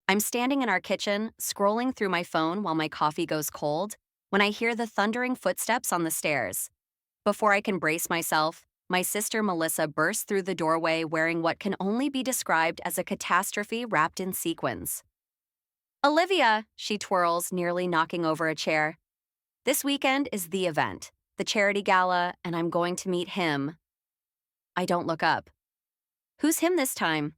I'm standing in our kitchen, scrolling through my phone while my coffee goes cold, when I hear the thundering footsteps on the stairs. Before I can brace myself, my sister Melissa bursts through the doorway wearing what can only be described as a catastrophe wrapped in sequins. Olivia, she twirls, nearly knocking over a chair. This weekend is the event, the charity gala, and I'm going to meet him. I don't look up. Who's him this time?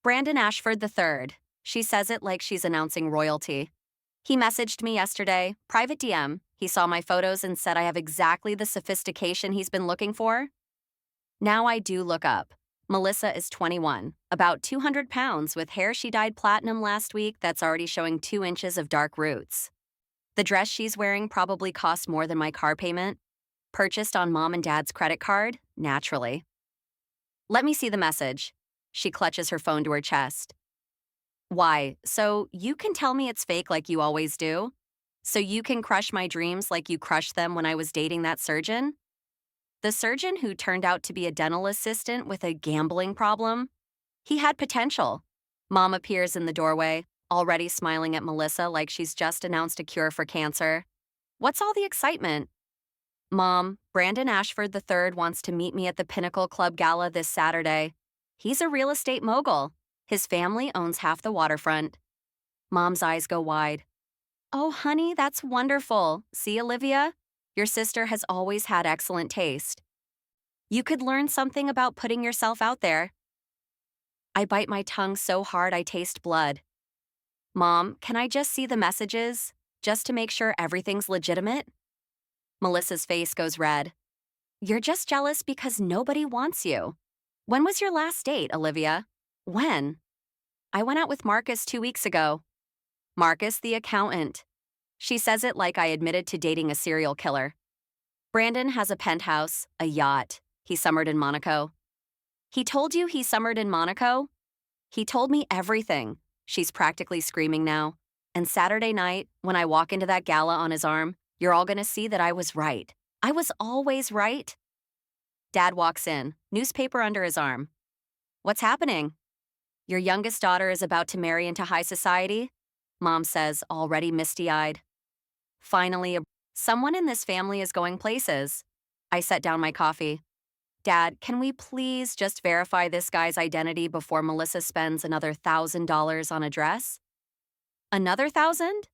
Brandon Ashford III. She says it like she's announcing royalty. He messaged me yesterday, private DM. He saw my photos and said I have exactly the sophistication he's been looking for. Now I do look up. Melissa is 21, about 200 pounds, with hair she dyed platinum last week that's already showing 2 inches of dark roots. The dress she's wearing probably cost more than my car payment. Purchased on mom and dad's credit card, naturally. Let me see the message. She clutches her phone to her chest. Why? So you can tell me it's fake like you always do? So you can crush my dreams like you crushed them when I was dating that surgeon? The surgeon who turned out to be a dental assistant with a gambling problem? He had potential. Mom appears in the doorway, already smiling at Melissa like she's just announced a cure for cancer. What's all the excitement? Mom, Brandon Ashford III wants to meet me at the Pinnacle Club Gala this Saturday. He's a real estate mogul. His family owns half the waterfront. Mom's eyes go wide. Oh, honey, that's wonderful. See, Olivia? Your sister has always had excellent taste. You could learn something about putting yourself out there. I bite my tongue so hard I taste blood. Mom, can I just see the messages? Just to make sure everything's legitimate? Melissa's face goes red. You're just jealous because nobody wants you. When was your last date, Olivia? When? I went out with Marcus 2 weeks ago. Marcus, the accountant. She says it like I admitted to dating a serial killer. Brandon has a penthouse, a yacht. He summered in Monaco. He told you he summered in Monaco? He told me everything. She's practically screaming now. And Saturday night, when I walk into that gala on his arm, you're all gonna see that I was right. I was always right. Dad walks in, newspaper under his arm. What's happening? Your youngest daughter is about to marry into high society? Mom says, already misty-eyed. Finally, someone in this family is going places. I set down my coffee. Dad, can we please just verify this guy's identity before Melissa spends another $1,000 on a dress? Another 1,000?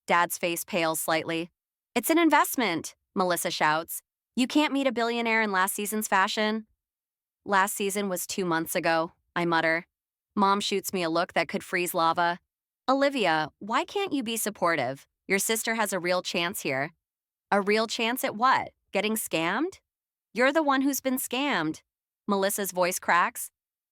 Dad's face pales slightly. It's an investment, Melissa shouts. You can't meet a billionaire in last season's fashion. Last season was 2 months ago, I mutter. Mom shoots me a look that could freeze lava. Olivia, why can't you be supportive? Your sister has a real chance here. A real chance at what? Getting scammed? You're the one who's been scammed. Melissa's voice cracks.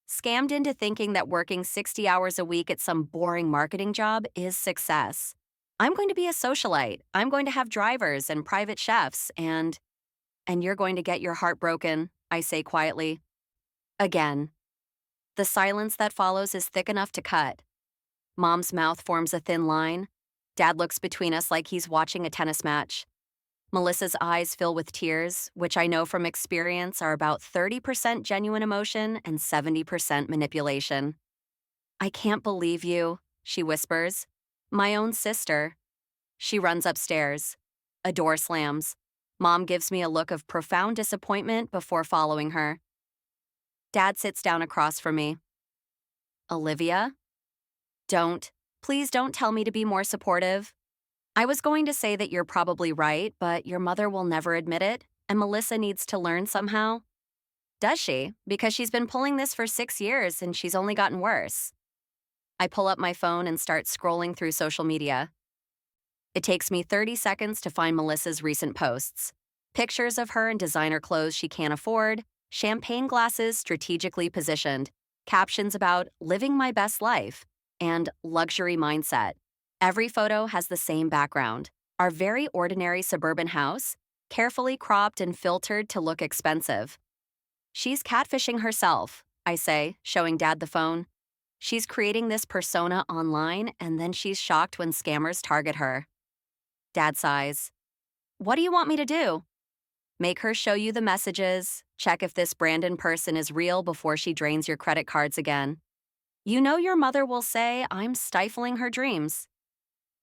Scammed into thinking that working 60 hours a week at some boring marketing job is success. I'm going to be a socialite. I'm going to have drivers and private chefs and you're going to get your heart broken, I say quietly. Again. The silence that follows is thick enough to cut. Mom's mouth forms a thin line. Dad looks between us like he's watching a tennis match. Melissa's eyes fill with tears, which I know from experience are about 30% genuine emotion and 70% manipulation. I can't believe you, she whispers. My own sister. She runs upstairs. A door slams. Mom gives me a look of profound disappointment before following her. Dad sits down across from me. Olivia? Please don't tell me to be more supportive. I was going to say that you're probably right, but your mother will never admit it, and Melissa needs to learn somehow. Does she? Because she's been pulling this for 6 years and she's only gotten worse. I pull up my phone and start scrolling through social media. It takes me 30 seconds to find Melissa's recent posts. Pictures of her in designer clothes she can't afford, champagne glasses strategically positioned, captions about living my best life, and luxury mindset. Every photo has the same background. Our very ordinary suburban house, carefully cropped and filtered to look expensive. She's catfishing herself, I say, showing Dad the phone. She's creating this persona online, and then she's shocked when scammers target her. Dad sighs. What do you want me to do? Make her show you the messages, check if this Brandon person is real before she drains your credit cards again. You know your mother will say I'm stifling her dreams.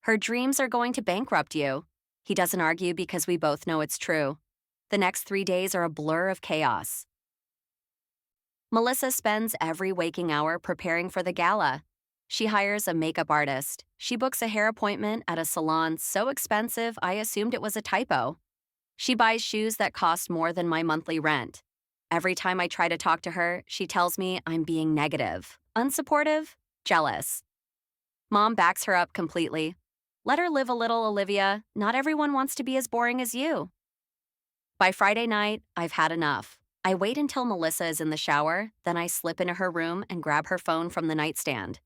Her dreams are going to bankrupt you. He doesn't argue because we both know it's true. The next 3 days are a blur of chaos. Melissa spends every waking hour preparing for the gala. She hires a makeup artist. She books a hair appointment at a salon so expensive I assumed it was a typo. She buys shoes that cost more than my monthly rent. Every time I try to talk to her, she tells me I'm being negative, unsupportive, jealous. Mom backs her up completely. Let her live a little, Olivia. Not everyone wants to be as boring as you. By Friday night, I've had enough. I wait until Melissa is in the shower, then I slip into her room and grab her phone from the nightstand.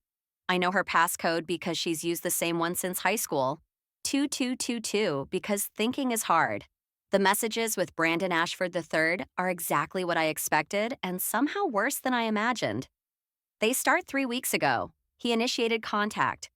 I know her passcode because she's used the same one since high school. 2222 because thinking is hard. The messages with Brandon Ashford III are exactly what I expected and somehow worse than I imagined. They start 3 weeks ago. He initiated contact,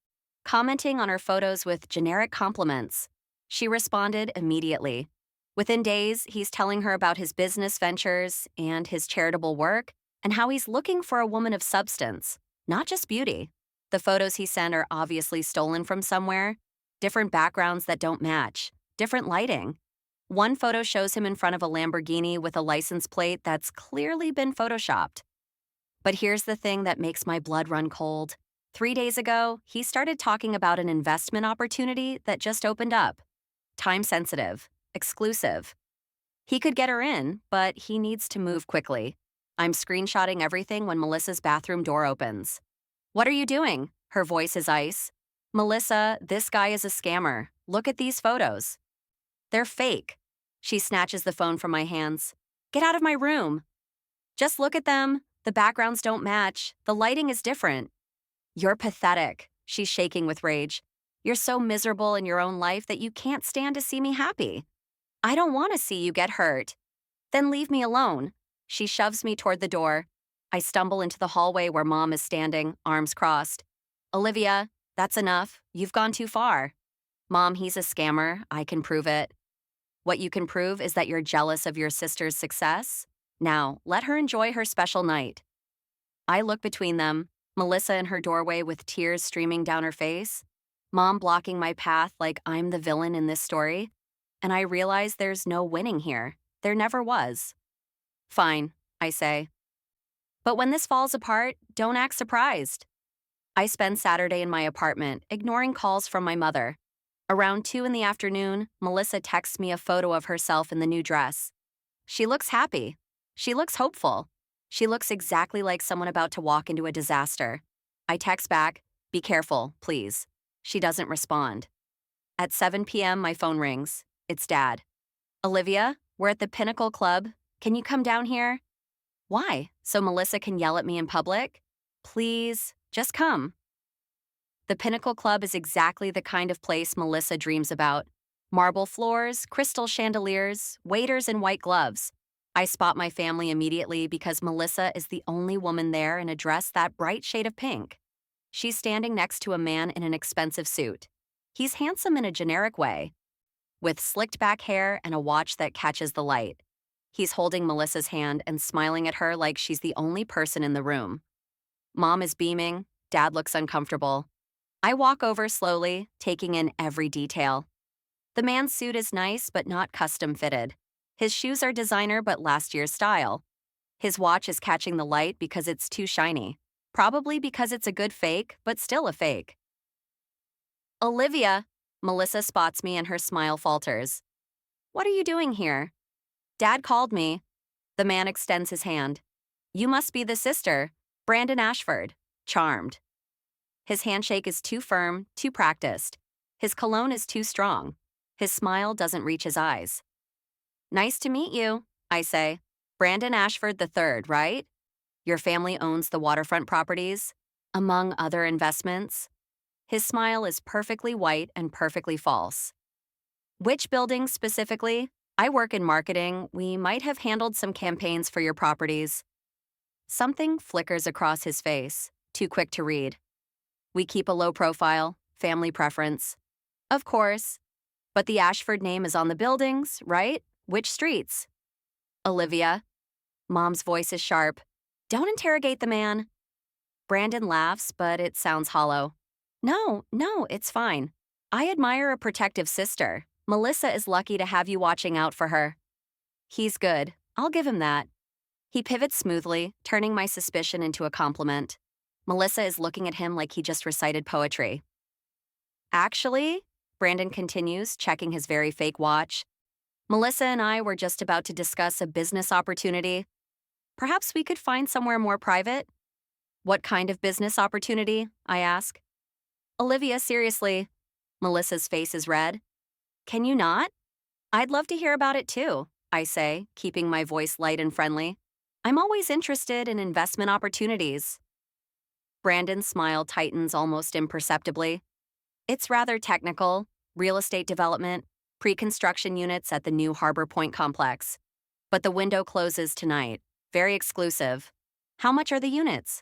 commenting on her photos with generic compliments. She responded immediately. Within days, he's telling her about his business ventures and his charitable work and how he's looking for a woman of substance, not just beauty. The photos he sent are obviously stolen from somewhere, different backgrounds that don't match, different lighting. One photo shows him in front of a Lamborghini with a license plate that's clearly been photoshopped. But here's the thing that makes my blood run cold. 3 days ago, he started talking about an investment opportunity that just opened up. Time sensitive, exclusive. He could get her in, but he needs to move quickly. I'm screenshotting everything when Melissa's bathroom door opens. What are you doing? Her voice is ice. Melissa, this guy is a scammer. Look at these photos. They're fake. She snatches the phone from my hands. Get out of my room. Just look at them. The backgrounds don't match. The lighting is different. You're pathetic. She's shaking with rage. You're so miserable in your own life that you can't stand to see me happy. I don't want to see you get hurt. Then leave me alone. She shoves me toward the door. I stumble into the hallway where Mom is standing, arms crossed. Olivia, that's enough. You've gone too far. Mom, he's a scammer. I can prove it. What you can prove is that you're jealous of your sister's success. Now, let her enjoy her special night. I look between them, Melissa in her doorway with tears streaming down her face, Mom blocking my path like I'm the villain in this story, and I realize there's no winning here. There never was. Fine, I say. But when this falls apart, don't act surprised. I spend Saturday in my apartment, ignoring calls from my mother. Around 2 in the afternoon, Melissa texts me a photo of herself in the new dress. She looks happy. She looks hopeful. She looks exactly like someone about to walk into a disaster. I text back, be careful, please. She doesn't respond. At 7 p.m., my phone rings. It's Dad. Olivia, we're at the Pinnacle Club. Can you come down here? Why? So Melissa can yell at me in public? Please, just come. The Pinnacle Club is exactly the kind of place Melissa dreams about. Marble floors, crystal chandeliers, waiters in white gloves. I spot my family immediately because Melissa is the only woman there in a dress that bright shade of pink. She's standing next to a man in an expensive suit. He's handsome in a generic way, with slicked back hair and a watch that catches the light. He's holding Melissa's hand and smiling at her like she's the only person in the room. Mom is beaming. Dad looks uncomfortable. I walk over slowly, taking in every detail. The man's suit is nice but not custom fitted. His shoes are designer but last year's style. His watch is catching the light because it's too shiny. Probably because it's a good fake, but still a fake. Olivia, Melissa spots me and her smile falters. What are you doing here? Dad called me. The man extends his hand. You must be the sister, Brandon Ashford. Charmed. His handshake is too firm, too practiced. His cologne is too strong. His smile doesn't reach his eyes. Nice to meet you, I say. Brandon Ashford III, right? Your family owns the waterfront properties, among other investments. His smile is perfectly white and perfectly false. Which buildings specifically? I work in marketing. We might have handled some campaigns for your properties. Something flickers across his face, too quick to read. We keep a low profile, family preference. Of course. But the Ashford name is on the buildings, right? Which streets? Olivia. Mom's voice is sharp. Don't interrogate the man. Brandon laughs, but it sounds hollow. No, no, it's fine. I admire a protective sister. Melissa is lucky to have you watching out for her. He's good. I'll give him that. He pivots smoothly, turning my suspicion into a compliment. Melissa is looking at him like he just recited poetry. Actually, Brandon continues, checking his very fake watch, Melissa and I were just about to discuss a business opportunity. Perhaps we could find somewhere more private? What kind of business opportunity? I ask. Olivia, seriously. Melissa's face is red. Can you not? I'd love to hear about it too, I say, keeping my voice light and friendly. I'm always interested in investment opportunities. Brandon's smile tightens almost imperceptibly. It's rather technical, real estate development, pre-construction units at the new Harbor Point complex. But the window closes tonight. Very exclusive. How much are the units?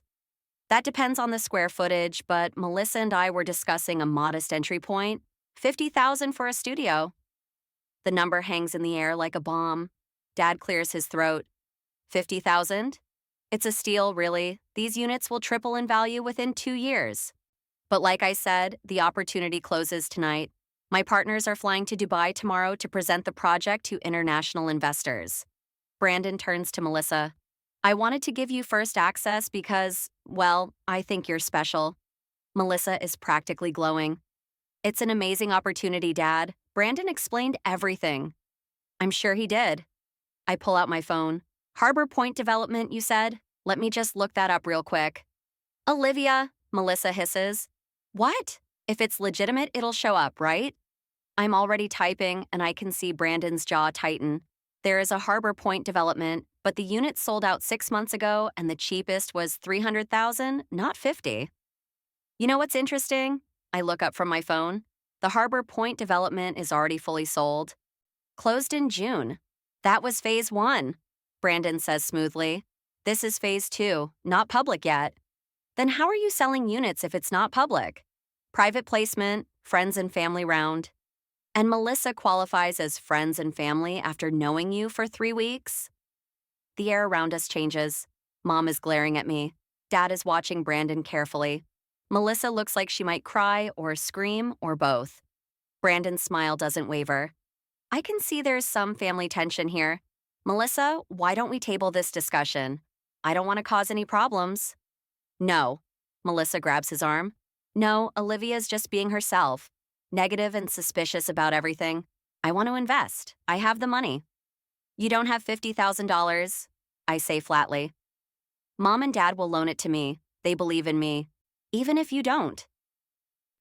That depends on the square footage, but Melissa and I were discussing a modest entry point, 50,000 for a studio. The number hangs in the air like a bomb. Dad clears his throat. 50,000? It's a steal, really. These units will triple in value within 2 years. But like I said, the opportunity closes tonight. My partners are flying to Dubai tomorrow to present the project to international investors. Brandon turns to Melissa. I wanted to give you first access because, well, I think you're special. Melissa is practically glowing. It's an amazing opportunity, Dad. Brandon explained everything. I'm sure he did. I pull out my phone. Harbor Point Development, you said? Let me just look that up real quick. Olivia, Melissa hisses. What? If it's legitimate, it'll show up, right? I'm already typing, and I can see Brandon's jaw tighten. There is a Harbor Point development, but the unit sold out 6 months ago, and the cheapest was 300,000, not 50. You know what's interesting? I look up from my phone. The Harbor Point development is already fully sold. Closed in June. That was phase 1, Brandon says smoothly. This is phase 2, not public yet. Then how are you selling units if it's not public? Private placement, friends and family round. And Melissa qualifies as friends and family after knowing you for 3 weeks? The air around us changes. Mom is glaring at me. Dad is watching Brandon carefully. Melissa looks like she might cry or scream or both. Brandon's smile doesn't waver. I can see there's some family tension here. Melissa, why don't we table this discussion? I don't want to cause any problems. No. Melissa grabs his arm. No, Olivia's just being herself. Negative and suspicious about everything. I want to invest. I have the money. You don't have $50,000, I say flatly. Mom and Dad will loan it to me. They believe in me. Even if you don't.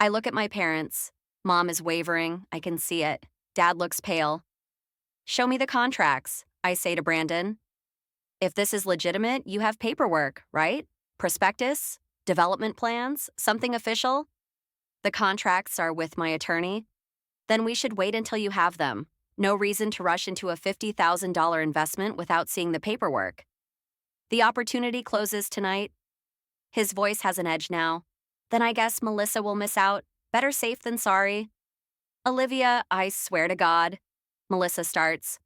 I look at my parents. Mom is wavering. I can see it. Dad looks pale. Show me the contracts, I say to Brandon. If this is legitimate, you have paperwork, right? Prospectus? Development plans? Something official? The contracts are with my attorney? Then we should wait until you have them. No reason to rush into a $50,000 investment without seeing the paperwork. The opportunity closes tonight. His voice has an edge now. Then I guess Melissa will miss out. Better safe than sorry. Olivia, I swear to God. Melissa starts.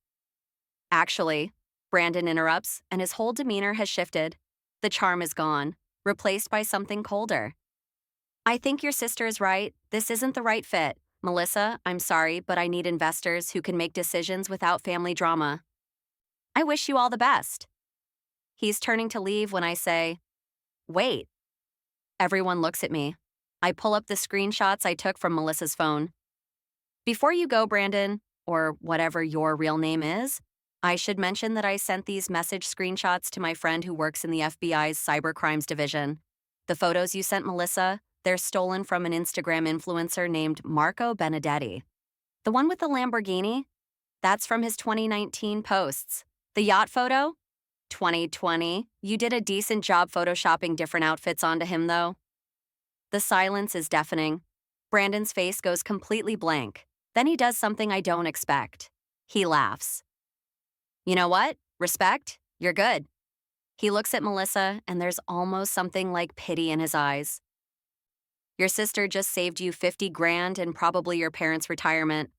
Actually, Brandon interrupts, and his whole demeanor has shifted. The charm is gone, replaced by something colder. I think your sister is right. This isn't the right fit. Melissa, I'm sorry, but I need investors who can make decisions without family drama. I wish you all the best. He's turning to leave when I say, wait. Everyone looks at me. I pull up the screenshots I took from Melissa's phone. Before you go, Brandon, or whatever your real name is, I should mention that I sent these message screenshots to my friend who works in the FBI's cybercrimes division. The photos you sent Melissa, they're stolen from an Instagram influencer named Marco Benedetti. The one with the Lamborghini? That's from his 2019 posts. The yacht photo? 2020. You did a decent job photoshopping different outfits onto him, though. The silence is deafening. Brandon's face goes completely blank. Then he does something I don't expect. He laughs. You know what? Respect? You're good. He looks at Melissa, and there's almost something like pity in his eyes. Your sister just saved you 50 grand and probably your parents' retirement.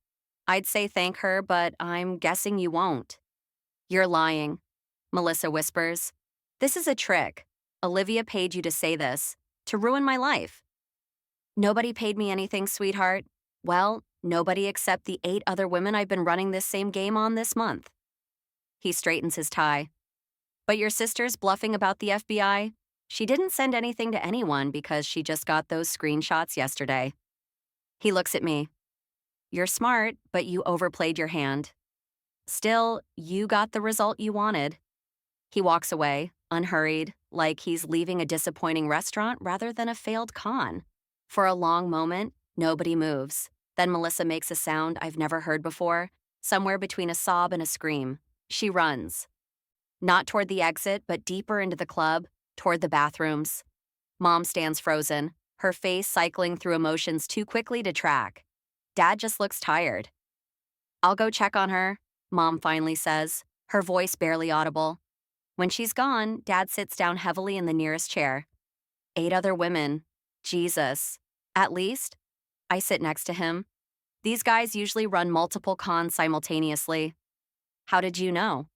I'd say thank her, but I'm guessing you won't. You're lying, Melissa whispers. This is a trick. Olivia paid you to say this, to ruin my life. Nobody paid me anything, sweetheart. Well, nobody except the 8 other women I've been running this same game on this month. He straightens his tie. But your sister's bluffing about the FBI? She didn't send anything to anyone because she just got those screenshots yesterday. He looks at me. You're smart, but you overplayed your hand. Still, you got the result you wanted. He walks away, unhurried, like he's leaving a disappointing restaurant rather than a failed con. For a long moment, nobody moves. Then Melissa makes a sound I've never heard before, somewhere between a sob and a scream. She runs. Not toward the exit, but deeper into the club, toward the bathrooms. Mom stands frozen, her face cycling through emotions too quickly to track. Dad just looks tired. I'll go check on her, Mom finally says, her voice barely audible. When she's gone, Dad sits down heavily in the nearest chair. 8 other women. Jesus. At least. I sit next to him. These guys usually run multiple cons simultaneously. How did you know?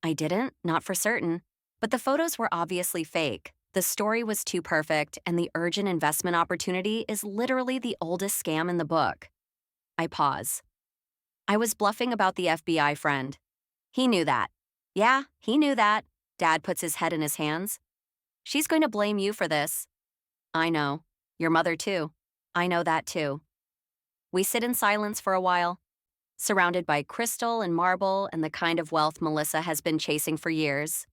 I didn't, not for certain. But the photos were obviously fake. The story was too perfect, and the urgent investment opportunity is literally the oldest scam in the book. I pause. I was bluffing about the FBI friend. He knew that. Yeah, he knew that. Dad puts his head in his hands. She's going to blame you for this. I know. Your mother, too. I know that, too. We sit in silence for a while, surrounded by crystal and marble and the kind of wealth Melissa has been chasing for years.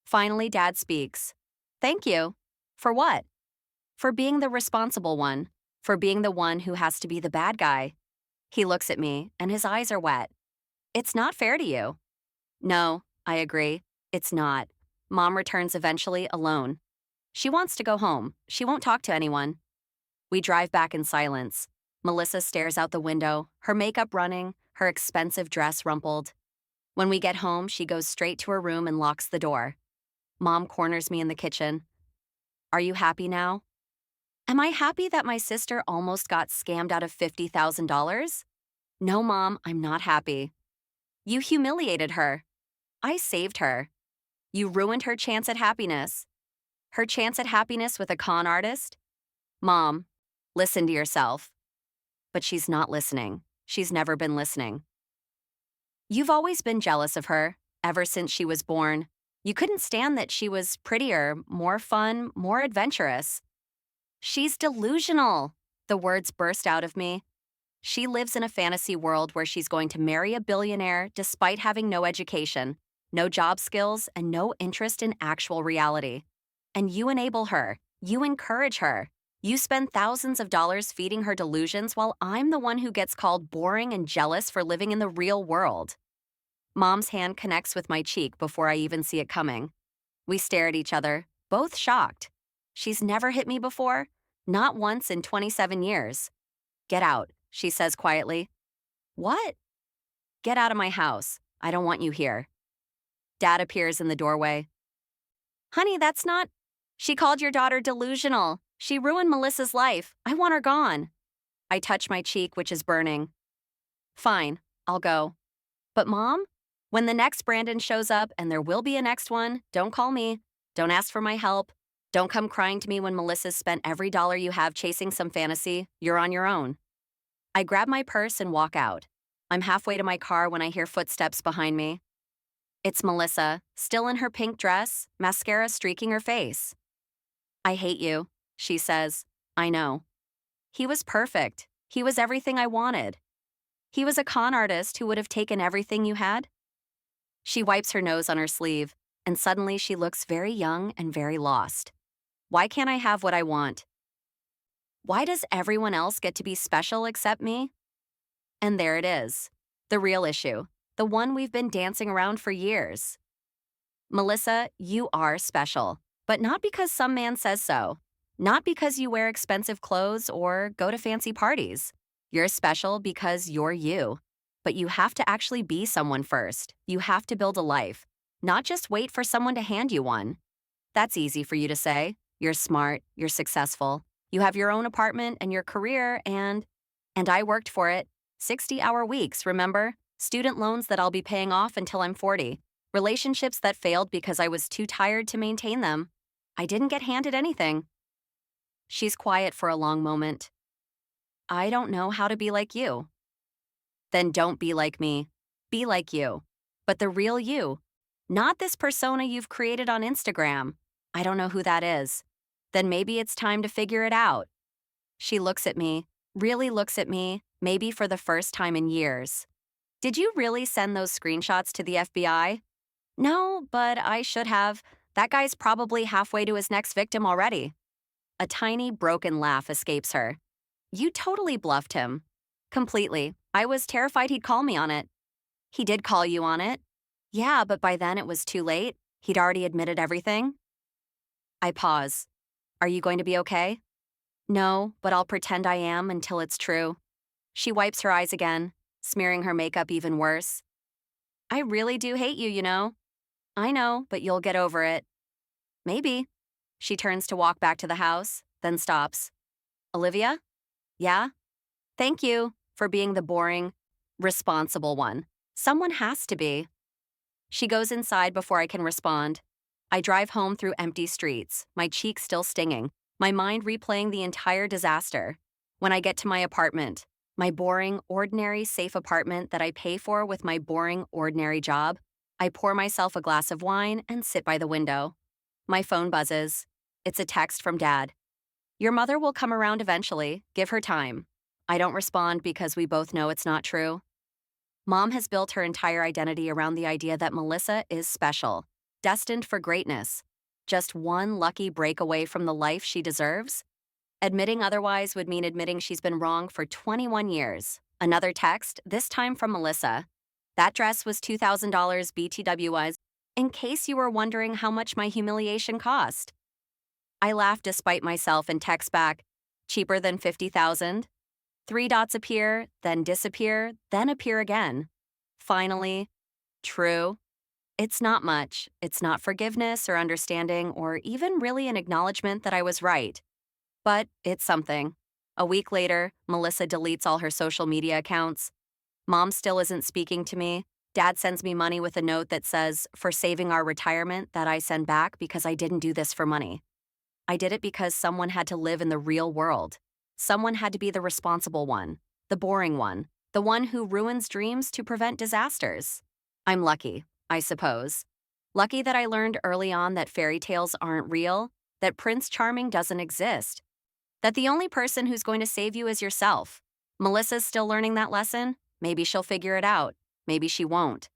Finally, Dad speaks. Thank you. For what? For being the responsible one. For being the one who has to be the bad guy. He looks at me, and his eyes are wet. It's not fair to you. No, I agree. It's not. Mom returns eventually alone. She wants to go home. She won't talk to anyone. We drive back in silence. Melissa stares out the window, her makeup running, her expensive dress rumpled. When we get home, she goes straight to her room and locks the door. Mom corners me in the kitchen. Are you happy now? Am I happy that my sister almost got scammed out of $50,000? No, Mom, I'm not happy. You humiliated her. I saved her. You ruined her chance at happiness. Her chance at happiness with a con artist? Mom, listen to yourself. But she's not listening. She's never been listening. You've always been jealous of her, ever since she was born. You couldn't stand that she was prettier, more fun, more adventurous. She's delusional. The words burst out of me. She lives in a fantasy world where she's going to marry a billionaire despite having no education, no job skills, and no interest in actual reality. And you enable her. You encourage her. You spend thousands of dollars feeding her delusions while I'm the one who gets called boring and jealous for living in the real world. Mom's hand connects with my cheek before I even see it coming. We stare at each other, both shocked. She's never hit me before, not once in 27 years. Get out, she says quietly. What? Get out of my house. I don't want you here. Dad appears in the doorway. Honey, that's not... She called your daughter delusional. She ruined Melissa's life. I want her gone. I touch my cheek, which is burning. Fine, I'll go. But Mom, when the next Brandon shows up, and there will be a next one, don't call me. Don't ask for my help. Don't come crying to me when Melissa's spent every dollar you have chasing some fantasy. You're on your own. I grab my purse and walk out. I'm halfway to my car when I hear footsteps behind me. It's Melissa, still in her pink dress, mascara streaking her face. I hate you, she says. I know. He was perfect. He was everything I wanted. He was a con artist who would have taken everything you had. She wipes her nose on her sleeve, and suddenly she looks very young and very lost. Why can't I have what I want? Why does everyone else get to be special except me? And there it is, the real issue, the one we've been dancing around for years. Melissa, you are special, but not because some man says so. Not because you wear expensive clothes or go to fancy parties. You're special because you're you. But you have to actually be someone first. You have to build a life, not just wait for someone to hand you one. That's easy for you to say. You're smart, you're successful. You have your own apartment and your career and I worked for it. 60-hour weeks, remember? Student loans that I'll be paying off until I'm 40. Relationships that failed because I was too tired to maintain them. I didn't get handed anything. She's quiet for a long moment. I don't know how to be like you. Then don't be like me. Be like you. But the real you. Not this persona you've created on Instagram. I don't know who that is. Then maybe it's time to figure it out. She looks at me, really looks at me, maybe for the first time in years. Did you really send those screenshots to the FBI? No, but I should have. That guy's probably halfway to his next victim already. A tiny, broken laugh escapes her. You totally bluffed him. Completely. I was terrified he'd call me on it. He did call you on it? Yeah, but by then it was too late. He'd already admitted everything. I pause. Are you going to be okay? No, but I'll pretend I am until it's true. She wipes her eyes again, smearing her makeup even worse. I really do hate you, you know. I know, but you'll get over it. Maybe. She turns to walk back to the house, then stops. Olivia? Yeah? Thank you for being the boring, responsible one. Someone has to be. She goes inside before I can respond. I drive home through empty streets, my cheeks still stinging, my mind replaying the entire disaster. When I get to my apartment, my boring, ordinary, safe apartment that I pay for with my boring, ordinary job, I pour myself a glass of wine and sit by the window. My phone buzzes. It's a text from Dad. Your mother will come around eventually. Give her time. I don't respond because we both know it's not true. Mom has built her entire identity around the idea that Melissa is special, destined for greatness, just one lucky break away from the life she deserves. Admitting otherwise would mean admitting she's been wrong for 21 years. Another text, this time from Melissa. That dress was $2,000 BTWs, in case you were wondering how much my humiliation cost. I laugh despite myself and text back, cheaper than 50,000. Three dots appear, then disappear, then appear again. Finally, true. It's not much. It's not forgiveness or understanding or even really an acknowledgement that I was right. But it's something. A week later, Melissa deletes all her social media accounts. Mom still isn't speaking to me. Dad sends me money with a note that says, for saving our retirement, that I send back because I didn't do this for money. I did it because someone had to live in the real world. Someone had to be the responsible one, the boring one, the one who ruins dreams to prevent disasters. I'm lucky, I suppose. Lucky that I learned early on that fairy tales aren't real, that Prince Charming doesn't exist, that the only person who's going to save you is yourself. Melissa's still learning that lesson. Maybe she'll figure it out. Maybe she won't.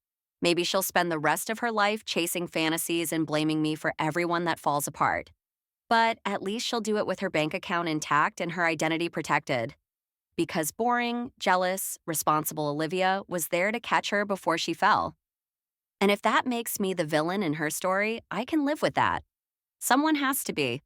Maybe she'll spend the rest of her life chasing fantasies and blaming me for everyone that falls apart. But at least she'll do it with her bank account intact and her identity protected. Because boring, jealous, responsible Olivia was there to catch her before she fell. And if that makes me the villain in her story, I can live with that. Someone has to be.